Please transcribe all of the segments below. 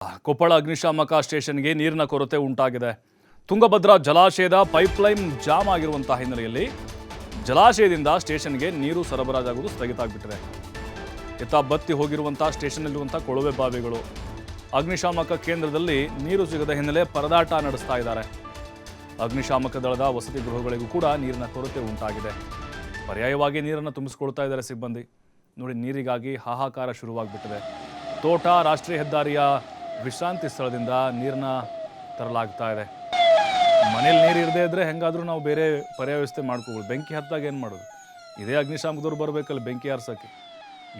ಕೊಪ್ಪಳ ಅಗ್ನಿಶಾಮಕ ಸ್ಟೇಷನ್ಗೆ ನೀರಿನ ಕೊರತೆ ಉಂಟಾಗಿದೆ. ತುಂಗಭದ್ರಾ ಜಲಾಶಯದ ಪೈಪ್ಲೈನ್ ಜಾಮ್ ಆಗಿರುವಂತಹ ಹಿನ್ನೆಲೆಯಲ್ಲಿ ಜಲಾಶಯದಿಂದ ಸ್ಟೇಷನ್ಗೆ ನೀರು ಸರಬರಾಜಾಗುವುದು ಸ್ಥಗಿತ ಆಗಿಬಿಟ್ಟಿದೆ. ಇತ್ತ ಬತ್ತಿ ಹೋಗಿರುವಂತಹ ಸ್ಟೇಷನ್ನಲ್ಲಿರುವಂತಹ ಕೊಳವೆ ಬಾವಿಗಳು, ಅಗ್ನಿಶಾಮಕ ಕೇಂದ್ರದಲ್ಲಿ ನೀರು ಸಿಗದ ಹಿನ್ನೆಲೆ ಪರದಾಟ ನಡೆಸ್ತಾ ಇದ್ದಾರೆ. ಅಗ್ನಿಶಾಮಕ ದಳದ ವಸತಿ ಗೃಹಗಳಿಗೂ ಕೂಡ ನೀರಿನ ಕೊರತೆ ಉಂಟಾಗಿದೆ. ಪರ್ಯಾಯವಾಗಿ ನೀರನ್ನು ತುಂಬಿಸಿಕೊಳ್ತಾ ಇದ್ದಾರೆ ಸಿಬ್ಬಂದಿ. ನೋಡಿ, ನೀರಿಗಾಗಿ ಹಾಹಾಕಾರ ಶುರುವಾಗ್ಬಿಟ್ಟಿದೆ. ತೋಟ ರಾಷ್ಟ್ರೀಯ ಹೆದ್ದಾರಿಯ ವಿಶ್ರಾಂತಿ ಸ್ಥಳದಿಂದ ನೀರನ್ನ ತರಲಾಗ್ತಾ ಇದೆ. ಮನೇಲಿ ನೀರು ಇರದೇ ಇದ್ದರೆ ಹೆಂಗಾದರೂ ನಾವು ಬೇರೆ ಪರ್ಯಾಯ ವ್ಯವಸ್ಥೆ ಮಾಡ್ಕೋಬೋದು. ಬೆಂಕಿ ಹತ್ತಾಗ ಏನು ಮಾಡೋದು? ಇದೇ ಅಗ್ನಿಶಾಮಕದವ್ರು ಬರಬೇಕಲ್ಲ ಬೆಂಕಿ ಹಾರ್ಸೋಕ್ಕೆ.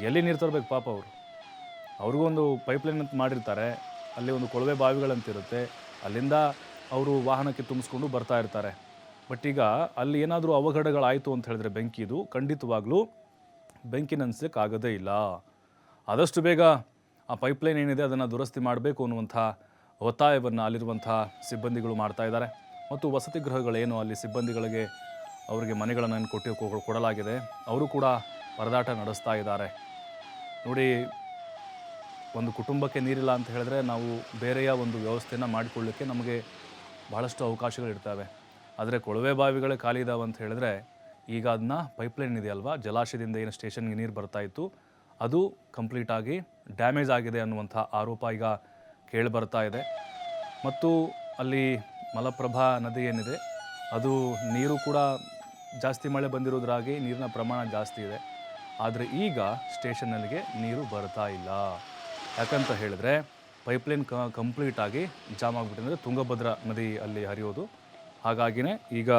ಎಲ್ಲಿ ನೀರು ತರಬೇಕು ಪಾಪ ಅವರು? ಅವ್ರಿಗೂ ಒಂದು ಪೈಪ್ಲೈನ್ ಅಂತ ಮಾಡಿರ್ತಾರೆ, ಅಲ್ಲಿ ಒಂದು ಕೊಳವೆ ಬಾವಿಗಳಂತಿರುತ್ತೆ, ಅಲ್ಲಿಂದ ಅವರು ವಾಹನಕ್ಕೆ ತುಂಬಿಸ್ಕೊಂಡು ಬರ್ತಾ ಇರ್ತಾರೆ. ಬಟ್ ಈಗ ಅಲ್ಲಿ ಏನಾದರೂ ಅವಘಡಗಳಾಯಿತು ಅಂತ ಹೇಳಿದ್ರೆ ಬೆಂಕಿದು ಖಂಡಿತವಾಗ್ಲೂ ಬೆಂಕಿ ನಂದಿಸೋಕ್ಕಾಗೋದೇ ಇಲ್ಲ. ಆದಷ್ಟು ಬೇಗ ಆ ಪೈಪ್ಲೈನ್ ಏನಿದೆ ಅದನ್ನು ದುರಸ್ತಿ ಮಾಡಬೇಕು ಅನ್ನುವಂಥ ಒತ್ತಾಯವನ್ನು ಅಲ್ಲಿರುವಂಥ ಸಿಬ್ಬಂದಿಗಳು ಮಾಡ್ತಾ ಇದ್ದಾರೆ. ಮತ್ತು ವಸತಿ ಗೃಹಗಳೇನು ಅಲ್ಲಿ ಸಿಬ್ಬಂದಿಗಳಿಗೆ ಅವರಿಗೆ ಮನೆಗಳನ್ನು ಕೊಡಲಾಗಿದೆ, ಅವರು ಕೂಡ ಪರದಾಟ ನಡೆಸ್ತಾ ಇದ್ದಾರೆ. ನೋಡಿ, ಒಂದು ಕುಟುಂಬಕ್ಕೆ ನೀರಿಲ್ಲ ಅಂತ ಹೇಳಿದ್ರೆ ನಾವು ಬೇರೆಯ ಒಂದು ವ್ಯವಸ್ಥೆಯನ್ನು ಮಾಡಿಕೊಳ್ಳಲಿಕ್ಕೆ ನಮಗೆ ಭಾಳಷ್ಟು ಅವಕಾಶಗಳಿರ್ತವೆ. ಆದರೆ ಕೊಳವೆ ಬಾವಿಗಳೇ ಖಾಲಿ ಇದ್ದಾವೆ ಅಂತ ಹೇಳಿದ್ರೆ ಈಗ ಅದನ್ನ ಪೈಪ್ಲೈನ್ ಇದೆಯಲ್ವಾ, ಜಲಾಶಯದಿಂದ ಏನು ಸ್ಟೇಷನ್ಗೆ ನೀರು ಬರ್ತಾ ಇತ್ತು ಅದು ಕಂಪ್ಲೀಟಾಗಿ ಡ್ಯಾಮೇಜ್ ಆಗಿದೆ ಅನ್ನುವಂಥ ಆರೋಪ ಈಗ ಕೇಳಿ ಬರ್ತಾ ಇದೆ. ಮತ್ತು ಅಲ್ಲಿ ಮಲಪ್ರಭಾ ನದಿ ಏನಿದೆ ಅದು ನೀರು ಕೂಡ ಜಾಸ್ತಿ ಮಳೆ ಬಂದಿರೋದ್ರಾಗಿ ನೀರಿನ ಪ್ರಮಾಣ ಜಾಸ್ತಿ ಇದೆ. ಆದರೆ ಈಗ ಸ್ಟೇಷನ್ನಲ್ಲಿಗೆ ನೀರು ಬರ್ತಾ ಇಲ್ಲ. ಯಾಕಂತ ಹೇಳಿದ್ರೆ ಪೈಪ್ಲೈನ್ ಕಂಪ್ಲೀಟಾಗಿ ಜಾಮ್ ಆಗಿಬಿಟ್ಟಿದೆ. ತುಂಗಭದ್ರಾ ನದಿ ಅಲ್ಲಿ ಹರಿಯೋದು. ಹಾಗಾಗಿನೇ ಈಗ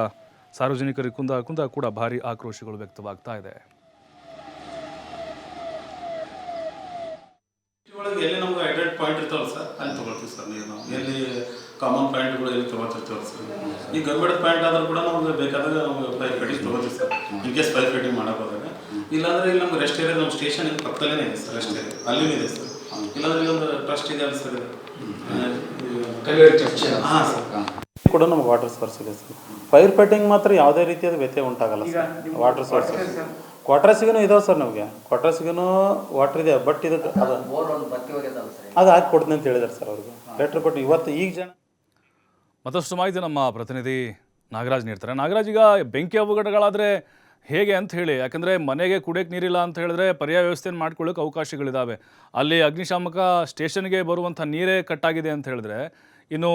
ಸಾರ್ವಜನಿಕರಿಗೆ ಕುಂದ ಕೂಡ ಭಾರಿ ಆಕ್ರೋಶಗಳು ವ್ಯಕ್ತವಾಗ್ತಾ ಇದೆ. ಎಲ್ಲಿ ನಮ್ಗೆ ಐಡೆಂಟ್ ಪಾಯಿಂಟ್ ಇರ್ತಾವಲ್ಲ ಸರ್, ಅಲ್ಲಿ ತೊಗೊಳ್ತೀವಿ ಸರ್ ನೀರು. ನಾವು ಎಲ್ಲಿ ಕಾಮನ್ ಪಾಯಿಂಟ್ಗಳು ಎಲ್ಲಿ ತೊಗೊಳ್ತಿರ್ತೀವಲ್ಲ ಸರ್. ಈ ಗೌರ್ಮೆಂಟ್ ಪಾಯಿಂಟ್ ಆದರೂ ಕೂಡ ನಮ್ಗೆ ಬೇಕಾದಾಗ ನಾವು ಪೈಪ್ ಫಿಟ್ಟಿಂಗ್ ತೊಗೊಳ್ತೀವಿ sir. In case pipe fitting ಮಾಡೋಕೆ ಹೋದಾಗ, ಇಲ್ಲಾಂದ್ರೆ ಇಲ್ಲಿ ನಮ್ಗೆ ರೆಸ್ಟ್ ಏರಿಯಾ ನಮ್ಮ ಸ್ಟೇಷನ್ ಪಕ್ಕದಲ್ಲೇ ಇದೆ ಸರ್, ರೆಸ್ಟ್ ಏರಿಯಾ ಅಲ್ಲೂ ಇದೆ ಸರ್. ಇಲ್ಲಾಂದ್ರೆ ಇಲ್ಲೊಂದು ಟ್ರಸ್ಟ್ ಇದೆ ಅಲ್ಲ ಸರ್, ಹಾಂ ಸರ್, ಕೂಡ ನಮ್ಗೆ ವಾಟರ್ ಸೋರ್ಸ್ ಇದೆ ಸರ್. ಫೈರ್ ಫೈಟಿಂಗ್ ಮಾತ್ರ ಯಾವುದೇ ರೀತಿಯಾದ ವ್ಯತ್ಯಯ ಉಂಟಾಗಲ್ಲ ಸರ್. ವಾಟರ್ ಸೋರ್ಸ್ ಕ್ವಾರ್ಟರ್ಸಿಗೂ ಇದಾವೆ ಸರ್. ನಮಗೆ ಕ್ವಾರ್ಟರ್ಸಿಗೂ ವಾಟರ್ ಇದೆ. ಬಟ್ ಇದಕ್ಕೆ ಅದು ಹಾಕಿ ಕೊಡ್ತೀನಿ ಅಂತ ಹೇಳಿದಾರೆ ಸರ್ ಅವ್ರಿಗೆ ಲೆಟ್ರ್ ಕೊಟ್ಟು. ಇವತ್ತು ಈಗ ಜನ ಮತ್ತಷ್ಟು ಮಾಹಿತಿ ನಮ್ಮ ಪ್ರತಿನಿಧಿ ನಾಗರಾಜ್ ನೀಡ್ತಾರೆ. ನಾಗರಾಜ್, ಈಗ ಬೆಂಕಿ ಅವಘಡಗಳಾದರೆ ಹೇಗೆ ಅಂತ ಹೇಳಿ, ಯಾಕಂದರೆ ಮನೆಗೆ ಕುಡಿಯೋಕ್ಕೆ ನೀರಿಲ್ಲ ಅಂತ ಹೇಳಿದ್ರೆ ಪರ್ಯಾಯ ವ್ಯವಸ್ಥೆಯನ್ನು ಮಾಡ್ಕೊಳ್ಳೋಕೆ ಅವಕಾಶಗಳಿದ್ದಾವೆ. ಅಲ್ಲಿ ಅಗ್ನಿಶಾಮಕ ಸ್ಟೇಷನ್ಗೆ ಬರುವಂಥ ನೀರೇ ಕಟ್ಟಾಗಿದೆ ಅಂತ ಹೇಳಿದ್ರೆ ಇನ್ನು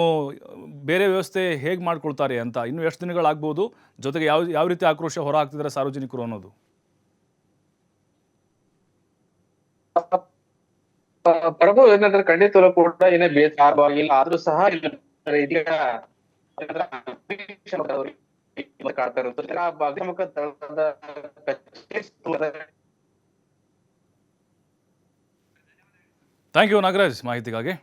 ಬೇರೆ ವ್ಯವಸ್ಥೆ ಹೇಗೆ ಮಾಡ್ಕೊಳ್ತಾರೆ ಅಂತ, ಇನ್ನು ಎಷ್ಟು ದಿನಗಳಾಗ್ಬೋದು? ಜೊತೆಗೆ ಯಾವ ರೀತಿ ಆಕ್ರೋಶ ಹೊರ ಹಾಕ್ತಿದ್ದಾರೆ ಸಾರ್ವಜನಿಕರು ಅನ್ನೋದು? ಪ್ರಭು, ಏನಂದ್ರೆ ಖಂಡಿತವೂ ಕೂಡ ಏನೇ ಬೇಸಾರವಾಗಿಲ್ಲ, ಆದ್ರೂ ಸಹ ಥ್ಯಾಂಕ್ ಯು ನಾಗರಾಜ್ ಮಾಹಿತಿಗಾಗಿ.